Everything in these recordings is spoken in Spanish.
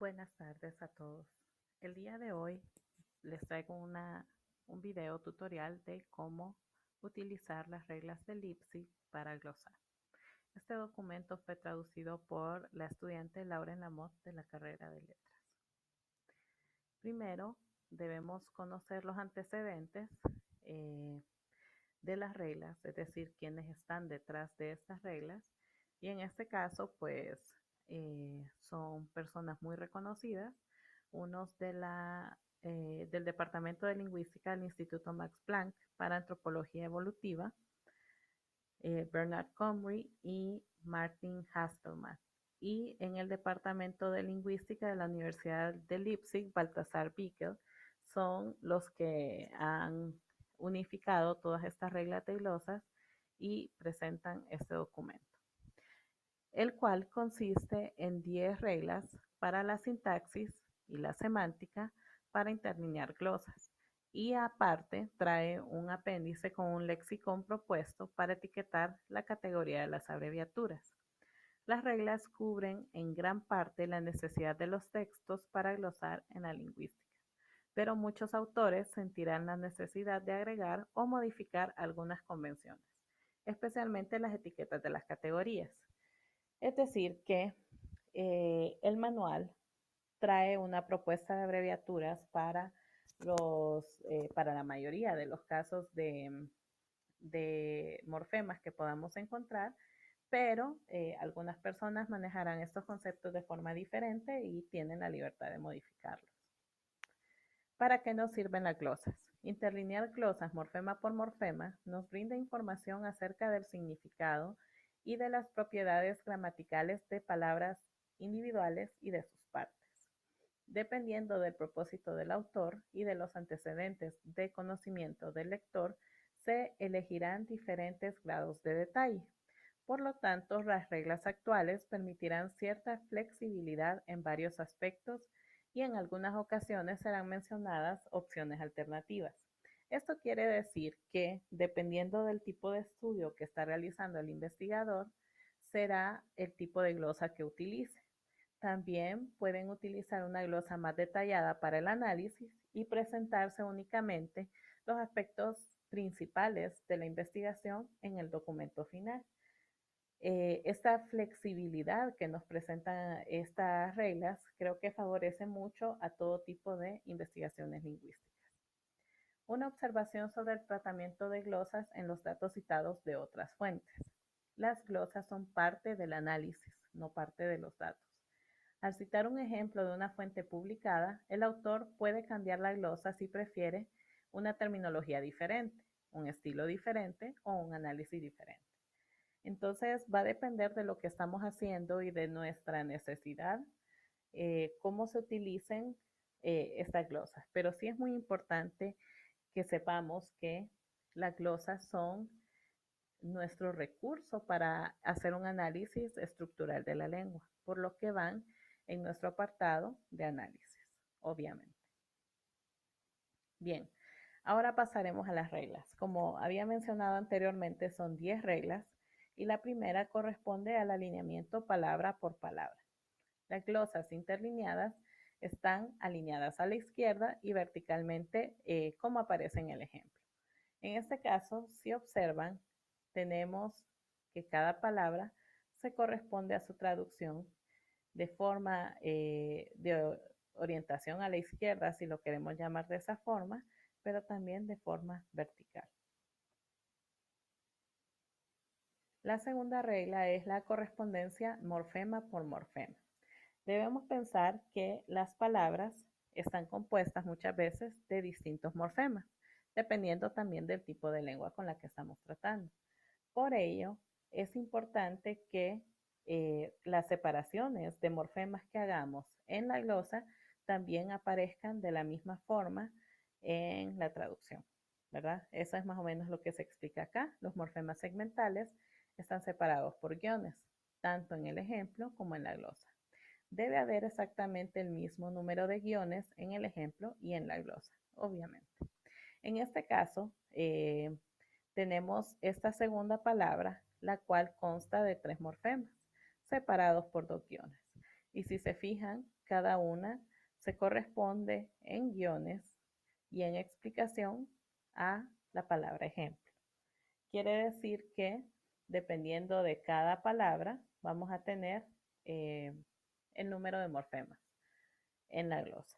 Buenas tardes a todos. El día de hoy les traigo un video tutorial de cómo utilizar las reglas de Leipzig para glosar. Este documento fue traducido por la estudiante Lauren Lamotte de la carrera de Letras. Primero, debemos conocer los antecedentes de las reglas, es decir, quiénes están detrás de estas reglas. Y en este caso, pues, son personas muy reconocidas, unos del Departamento de Lingüística del Instituto Max Planck para Antropología Evolutiva, Bernard Comrie y Martin Hasselmann. Y en el Departamento de Lingüística de la Universidad de Leipzig, Balthasar Bickel, son los que han unificado todas estas reglas de glosas y presentan este documento, el cual consiste en 10 reglas para la sintaxis y la semántica para interlinear glosas. Y aparte trae un apéndice con un lexicón propuesto para etiquetar la categoría de las abreviaturas. Las reglas cubren en gran parte la necesidad de los textos para glosar en la lingüística, pero muchos autores sentirán la necesidad de agregar o modificar algunas convenciones, especialmente las etiquetas de las categorías. Es decir, que el manual trae una propuesta de abreviaturas para la mayoría de los casos de morfemas que podamos encontrar, pero algunas personas manejarán estos conceptos de forma diferente y tienen la libertad de modificarlos. ¿Para qué nos sirven las glosas? Interlinear glosas morfema por morfema nos brinda información acerca del significado y de las propiedades gramaticales de palabras individuales y de sus partes. Dependiendo del propósito del autor y de los antecedentes de conocimiento del lector, se elegirán diferentes grados de detalle. Por lo tanto, las reglas actuales permitirán cierta flexibilidad en varios aspectos y en algunas ocasiones serán mencionadas opciones alternativas. Esto quiere decir que, dependiendo del tipo de estudio que está realizando el investigador, será el tipo de glosa que utilice. También pueden utilizar una glosa más detallada para el análisis y presentarse únicamente los aspectos principales de la investigación en el documento final. Esta flexibilidad que nos presentan estas reglas creo que favorece mucho a todo tipo de investigaciones lingüísticas. Una observación sobre el tratamiento de glosas en los datos citados de otras fuentes. Las glosas son parte del análisis, no parte de los datos. Al citar un ejemplo de una fuente publicada, el autor puede cambiar la glosa si prefiere una terminología diferente, un estilo diferente o un análisis diferente. Entonces va a depender de lo que estamos haciendo y de nuestra necesidad, cómo se utilicen estas glosas. Pero sí es muy importante que sepamos que las glosas son nuestro recurso para hacer un análisis estructural de la lengua, por lo que van en nuestro apartado de análisis, obviamente. Bien, ahora pasaremos a las reglas. Como había mencionado anteriormente, son 10 reglas y la primera corresponde al alineamiento palabra por palabra. Las glosas interlineadas están alineadas a la izquierda y verticalmente como aparece en el ejemplo. En este caso, si observan, tenemos que cada palabra se corresponde a su traducción de forma de orientación a la izquierda, si lo queremos llamar de esa forma, pero también de forma vertical. La segunda regla es la correspondencia morfema por morfema. Debemos pensar que las palabras están compuestas muchas veces de distintos morfemas, dependiendo también del tipo de lengua con la que estamos tratando. Por ello, es importante que las separaciones de morfemas que hagamos en la glosa también aparezcan de la misma forma en la traducción, ¿verdad? Eso es más o menos lo que se explica acá. Los morfemas segmentales están separados por guiones, tanto en el ejemplo como en la glosa. Debe haber exactamente el mismo número de guiones en el ejemplo y en la glosa, obviamente. En este caso, tenemos esta segunda palabra, la cual consta de 3 morfemas, separados por 2 guiones. Y si se fijan, cada una se corresponde en guiones y en explicación a la palabra ejemplo. Quiere decir que dependiendo de cada palabra vamos a tener el número de morfemas en la glosa.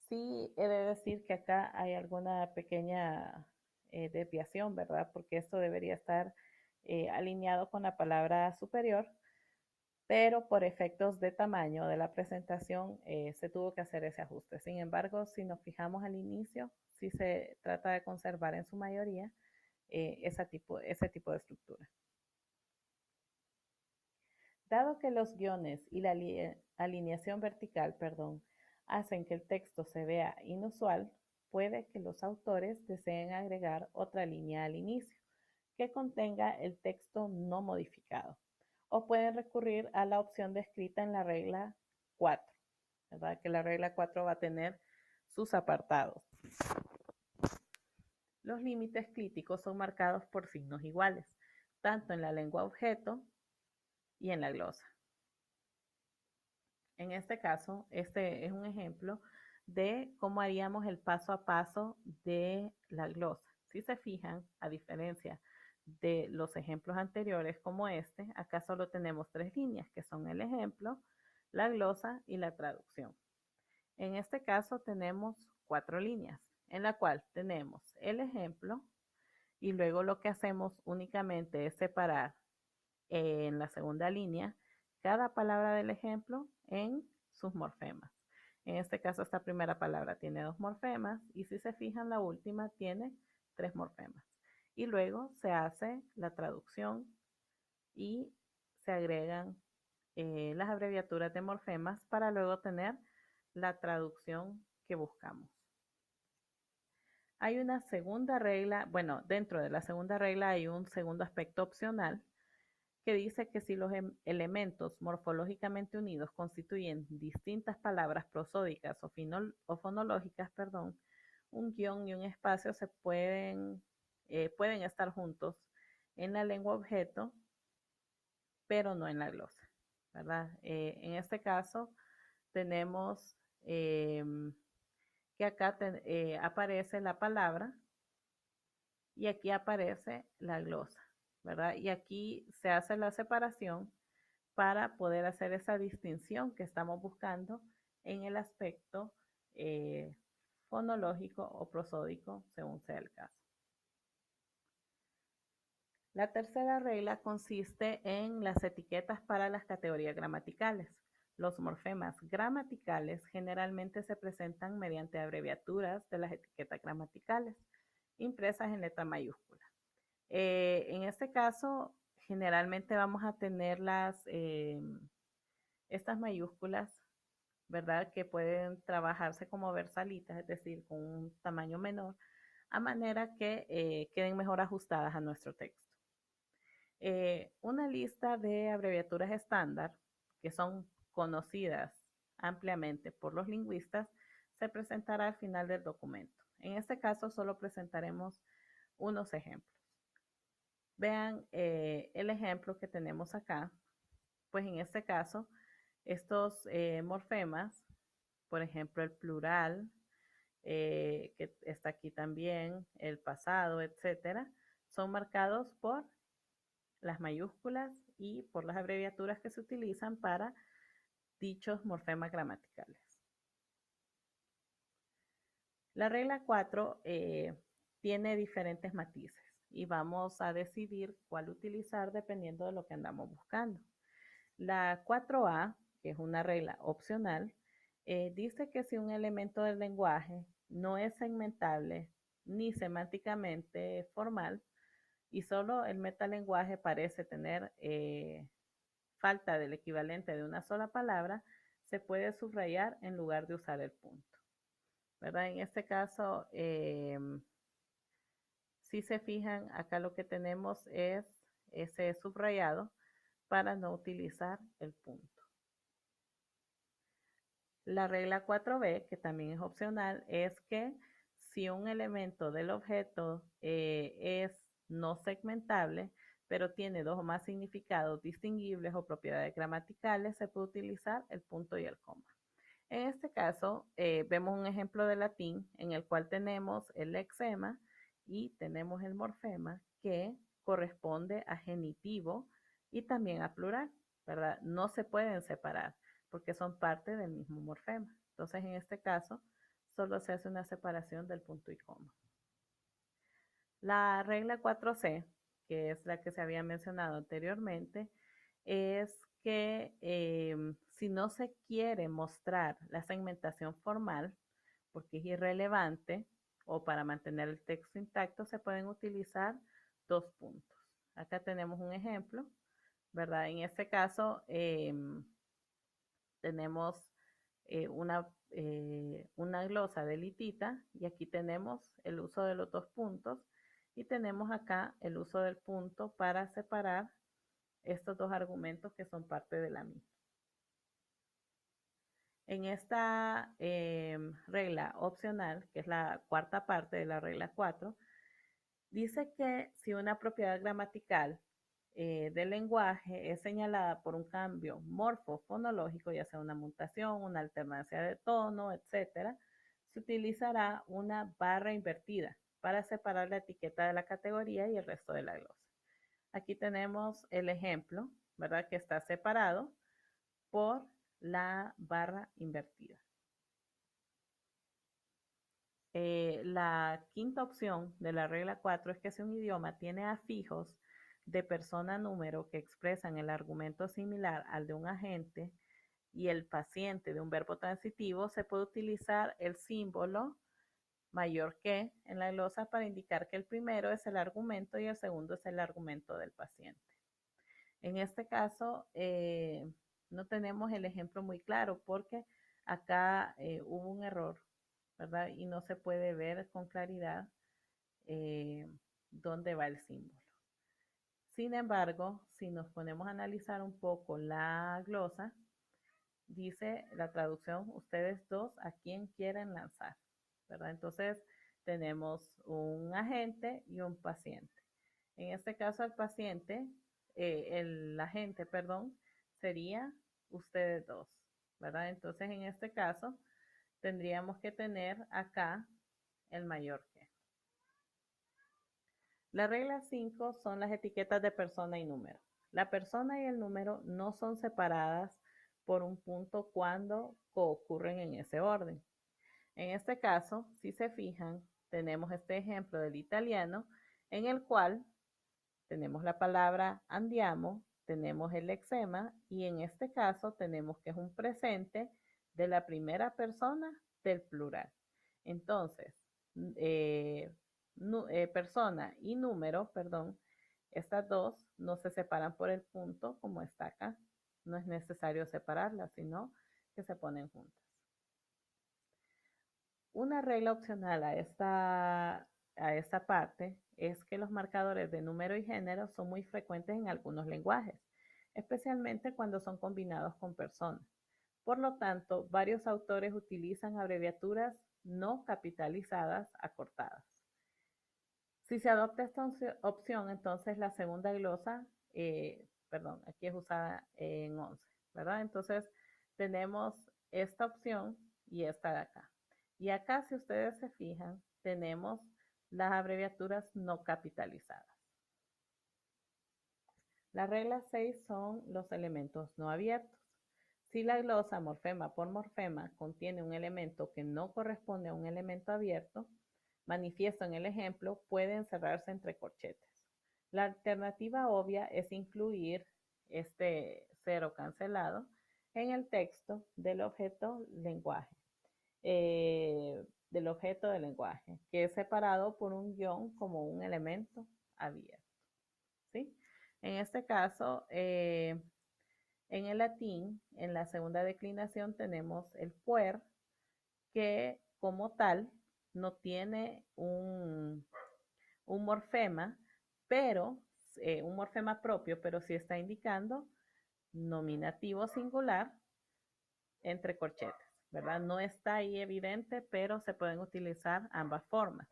Sí, he de decir que acá hay alguna pequeña desviación, ¿verdad? Porque esto debería estar alineado con la palabra superior, pero por efectos de tamaño de la presentación se tuvo que hacer ese ajuste. Sin embargo, si nos fijamos al inicio, sí se trata de conservar en su mayoría ese tipo de estructura. Dado que los guiones y la alineación vertical, hacen que el texto se vea inusual, puede que los autores deseen agregar otra línea al inicio que contenga el texto no modificado, o pueden recurrir a la opción descrita en la regla 4, ¿verdad? Que la regla 4 va a tener sus apartados. Los límites críticos son marcados por signos iguales, tanto en la lengua objeto y en la glosa. En este caso, este es un ejemplo de cómo haríamos el paso a paso de la glosa. Si se fijan, a diferencia de los ejemplos anteriores como este, acá solo tenemos 3 líneas, que son el ejemplo, la glosa y la traducción. En este caso tenemos 4 líneas, en la cual tenemos el ejemplo y luego lo que hacemos únicamente es separar en la segunda línea cada palabra del ejemplo en sus morfemas. En este caso, esta primera palabra tiene 2 morfemas y si se fijan, la última tiene 3 morfemas. Y luego se hace la traducción y se agregan las abreviaturas de morfemas para luego tener la traducción que buscamos. Hay una segunda regla, bueno, dentro de la segunda regla hay un segundo aspecto opcional que dice que si los elementos morfológicamente unidos constituyen distintas palabras prosódicas o fonológicas, un guión y un espacio pueden estar juntos en la lengua objeto, pero no en la glosa, ¿verdad? En este caso tenemos que acá aparece la palabra y aquí aparece la glosa, ¿verdad? Y aquí se hace la separación para poder hacer esa distinción que estamos buscando en el aspecto fonológico o prosódico, según sea el caso. La tercera regla consiste en las etiquetas para las categorías gramaticales. Los morfemas gramaticales generalmente se presentan mediante abreviaturas de las etiquetas gramaticales, impresas en letra mayúscula. En este caso, generalmente vamos a tener estas mayúsculas, ¿verdad? Que pueden trabajarse como versalitas, es decir, con un tamaño menor, a manera que queden mejor ajustadas a nuestro texto. Una lista de abreviaturas estándar, que son conocidas ampliamente por los lingüistas, se presentará al final del documento. En este caso, solo presentaremos unos ejemplos. Vean el ejemplo que tenemos acá. Pues en este caso, estos morfemas, por ejemplo, el plural, que está aquí también, el pasado, etcétera, son marcados por las mayúsculas y por las abreviaturas que se utilizan para dichos morfemas gramaticales. La regla 4 tiene diferentes matices y vamos a decidir cuál utilizar dependiendo de lo que andamos buscando. La 4A, que es una regla opcional, dice que si un elemento del lenguaje no es segmentable ni semánticamente formal y solo el metalenguaje parece tener falta del equivalente de una sola palabra, se puede subrayar en lugar de usar el punto, ¿verdad? En este caso, si se fijan, acá lo que tenemos es ese subrayado para no utilizar el punto. La regla 4b, que también es opcional, es que si un elemento del objeto es no segmentable, pero tiene 2 o más significados distinguibles o propiedades gramaticales, se puede utilizar el punto y el coma. En este caso, vemos un ejemplo de latín en el cual tenemos el lexema y tenemos el morfema que corresponde a genitivo y también a plural, ¿verdad? No se pueden separar porque son parte del mismo morfema. Entonces, en este caso, solo se hace una separación del punto y coma. La regla 4C, que es la que se había mencionado anteriormente, es que si no se quiere mostrar la segmentación formal, porque es irrelevante, o para mantener el texto intacto, se pueden utilizar dos puntos. Acá tenemos un ejemplo, ¿verdad? En este caso, tenemos una glosa de litita y aquí tenemos el uso de los dos puntos y tenemos acá el uso del punto para separar estos dos argumentos que son parte de la misma. En esta regla opcional, que es la cuarta parte de la regla 4, dice que si una propiedad gramatical del lenguaje es señalada por un cambio morfofonológico, ya sea una mutación, una alternancia de tono, etcétera, se utilizará una barra invertida para separar la etiqueta de la categoría y el resto de la glosa. Aquí tenemos el ejemplo, ¿verdad? Que está separado por la barra invertida. La quinta opción de la regla 4 es que si un idioma tiene afijos de persona número que expresan el argumento similar al de un agente y el paciente de un verbo transitivo, se puede utilizar el símbolo mayor que en la glosa para indicar que el primero es el argumento y el segundo es el argumento del paciente. En este caso, no tenemos el ejemplo muy claro porque acá hubo un error, ¿verdad? Y no se puede ver con claridad dónde va el símbolo. Sin embargo, si nos ponemos a analizar un poco la glosa, dice la traducción, ustedes dos, ¿a quién quieren lanzar? ¿Verdad? Entonces, tenemos un agente y un paciente. En este caso, el paciente, el agente, perdón, sería ustedes dos, ¿verdad? Entonces, en este caso, tendríamos que tener acá el mayor que. La regla 5 son las etiquetas de persona y número. La persona y el número no son separadas por un punto cuando ocurren en ese orden. En este caso, si se fijan, tenemos este ejemplo del italiano en el cual tenemos la palabra andiamo, tenemos el lexema y en este caso tenemos que es un presente de la primera persona del plural. Entonces, persona y número, perdón, estas dos no se separan por el punto como está acá. No es necesario separarlas, sino que se ponen juntas. Una regla opcional a esta parte es que los marcadores de número y género son muy frecuentes en algunos lenguajes, especialmente cuando son combinados con personas. Por lo tanto, varios autores utilizan abreviaturas no capitalizadas acortadas. Si se adopta esta opción, entonces la segunda glosa, perdón, aquí es usada en 11, ¿verdad? Entonces tenemos esta opción y esta de acá. Y acá, si ustedes se fijan, tenemos las abreviaturas no capitalizadas. La regla 6 son los elementos no abiertos. Si la glosa morfema por morfema contiene un elemento que no corresponde a un elemento abierto, manifiesto en el ejemplo, puede encerrarse entre corchetes. La alternativa obvia es incluir este cero cancelado en el texto del objeto lenguaje, que es separado por un guión como un elemento abierto. ¿Sí? En este caso, en el latín, en la segunda declinación tenemos el puer, que como tal no tiene un morfema, pero un morfema propio, pero sí está indicando nominativo singular entre corchetes, ¿verdad? No está ahí evidente, pero se pueden utilizar ambas formas.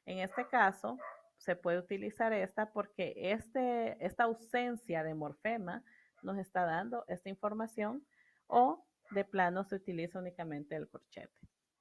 En este caso, se puede utilizar esta porque esta ausencia de morfema nos está dando esta información o de plano se utiliza únicamente el corchete.